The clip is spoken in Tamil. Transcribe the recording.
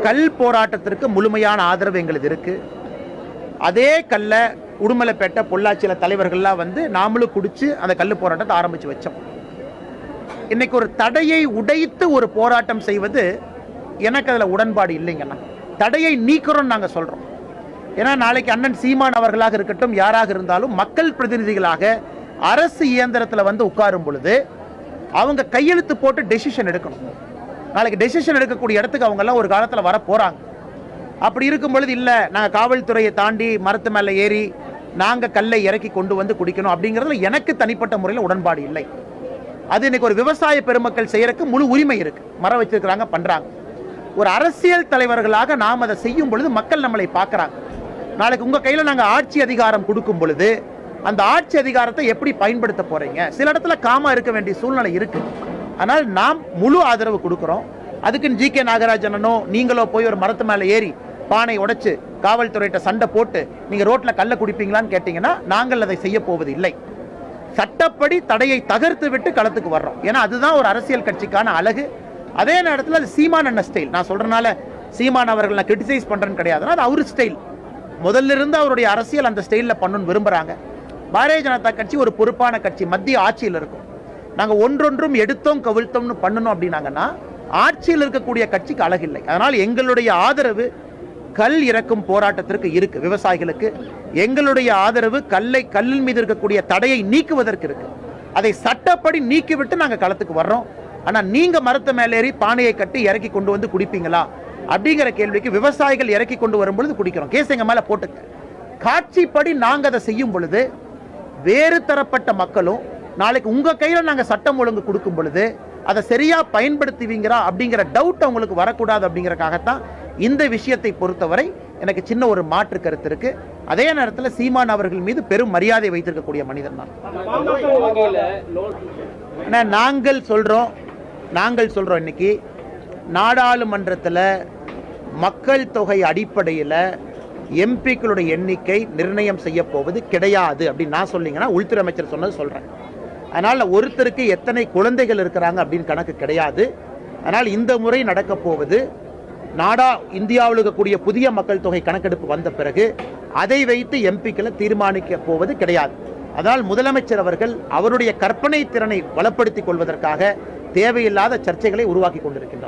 கல் போராட்டத்திற்கு முழுமையான ஆதரவு எங்களுக்கு இருக்கு. அதே கல்ல உடுமலைப்பேட்டை பொள்ளாச்சியில் தலைவர்கள்லாம் வந்து நாமளும் குடிச்சு அந்த கல் போராட்டத்தை ஆரம்பிச்சு வச்சோம். இன்னைக்கு ஒரு தடையை உடைத்து ஒரு போராட்டம் செய்வது எனக்கு அதில் உடன்பாடு இல்லைங்கண்ணா. தடையை நீக்கிறோம் நாங்கள் சொல்றோம். ஏன்னா நாளைக்கு அண்ணன் சீமான் அவர்களாக இருக்கட்டும், யாராக இருந்தாலும் மக்கள் பிரதிநிதிகளாக அரசு இயந்திரத்தில் வந்து உட்காரும் பொழுது அவங்க கையெழுத்து போட்டு டெசிஷன் எடுக்கணும். நாளைக்கு டெசிஷன் எடுக்கக்கூடிய இடத்துக்கு அவங்க எல்லாம் ஒரு காலத்தில் வர போறாங்க. அப்படி இருக்கும் பொழுது இல்லை நாங்கள் காவல்துறையை தாண்டி மரத்து மேலே ஏறி நாங்கள் கல்லை இறக்கி கொண்டு வந்து குடிக்கணும் அப்படிங்கிறதுல எனக்கு தனிப்பட்ட முறையில் உடன்பாடு இல்லை. அது இன்னைக்கு ஒரு விவசாய பெருமக்கள் செய்யறதுக்கு முழு உரிமை இருக்கு. மரம் வச்சிருக்கிறாங்க, பண்றாங்க. ஒரு அரசியல் தலைவர்களாக நாம் அதை செய்யும் பொழுது மக்கள் நம்மளை பார்க்கறாங்க. நாளைக்கு உங்க கையில நாங்கள் ஆட்சி அதிகாரம் கொடுக்கும் பொழுது அந்த ஆட்சி அதிகாரத்தை எப்படி பயன்படுத்த போறீங்க? சில இடத்துல காமா இருக்க வேண்டிய சூழ்நிலை இருக்கு. ஆனால் நாம் முழு ஆதரவு கொடுக்கிறோம். அதுக்குன்னு ஜி.கே. நாகராஜனோ நீங்களோ போய் ஒரு மரத்து மேலே ஏறி பானை உடைச்சு காவல்துறையிட்ட சண்டை போட்டு நீங்க ரோட்ல கல்ல குடிப்பீங்களான்னு கேட்டீங்கன்னா நாங்கள் அதை செய்ய போவது இல்லை. சட்டப்படி தடையை தகர்த்து விட்டு களத்துக்கு வர்றோம். ஏன்னா அதுதான் ஒரு அரசியல் கட்சிக்கான அழகு. அதே நேரத்தில் அது சீமான் அண்ணன் ஸ்டைல். நான் சொல்றதுனால சீமான் அவர்கள் நான் கிரிட்டிசைஸ் பண்றேன்னு கிடையாது. அது அவரு ஸ்டைல். முதல்ல இருந்து அவருடைய அரசியல் அந்த ஸ்டைல்ல பண்ணணும்னு விரும்புறாங்க. பாரதிய ஜனதா கட்சி ஒரு பொறுப்பான கட்சி, மத்திய ஆட்சியில் இருக்கும். நாங்க ஒன்றொன்றும் எடுத்தோம் கவிழ்த்தோம்னு பண்ணணும் அப்படின்னாங்கன்னா ஆட்சியில் இருக்கக்கூடிய கட்சிக்கு அழகில்லை. அதனால் எங்களுடைய ஆதரவு கல் இறக்கும் போராட்டத்திற்கு இருக்கு. விவசாயிகளுக்கு எங்களுடைய ஆதரவு கல்லின் மீது இருக்கக்கூடிய தடையை நீக்குவதற்கு இருக்கு. அதை சட்டப்படி நீக்கிவிட்டு நாங்கள் களத்துக்கு வர்றோம். ஆனா நீங்க மரத்த மேலேறி பானையை கட்டி இறக்கி கொண்டு வந்து குடிப்பீங்களா அப்படிங்கிற கேள்விக்கு விவசாயிகள் இறக்கி கொண்டு வரும் பொழுது குடிக்கிறோம். கேஸ் எங்க மேல போட்டுக்க. காட்சிப்படி நாங்க அதை செய்யும் பொழுது வேறு தரப்பட்ட மக்களும் நாளைக்கு உங்க கையில நாங்க சட்டம் ஒழுங்கு கொடுக்கும் பொழுது அதை சரியா பயன்படுத்துவீங்களா அப்படிங்கிற டவுட் அவங்களுக்கு வரக்கூடாது அப்படிங்கறக்காகத்தான் இந்த விஷயத்தை பொறுத்தவரை எனக்கு சின்ன ஒரு மாற்று கருத்து இருக்கு. அதே நேரத்தில் சீமான் அவர்கள் மீது பெரும் மரியாதை வைத்திருக்கக்கூடிய மனிதன் நான். நாங்கள் சொல்றோம் இன்னைக்கு நாடாளுமன்றத்தில் மக்கள் தொகை அடிப்படையில் எம்பிக்களுடைய எண்ணிக்கை நிர்ணயம் செய்ய போவது கிடையாது அப்படின்னு நான் சொல்லிங்கன்னா உள்துறை அமைச்சர் சொன்னது சொல்றேன். அதனால ஒருத்தருக்கு எத்தனை குழந்தைகள் இருக்கிறாங்க அப்படின்னு கணக்கு கிடையாது. அதனால் இந்த முறை நடக்க போவது இந்தியாவில் இருக்கக்கூடிய புதிய மக்கள் தொகை கணக்கெடுப்பு வந்த பிறகு அதை வைத்து எம்பிக்களை தீர்மானிக்க போவது கிடையாது. அதனால் முதலமைச்சர் அவர்கள் அவருடைய கற்பனை திறனை வளப்படுத்திக் கொள்வதற்காக தேவையில்லாத சர்ச்சைகளை உருவாக்கி கொண்டிருக்கின்றார்.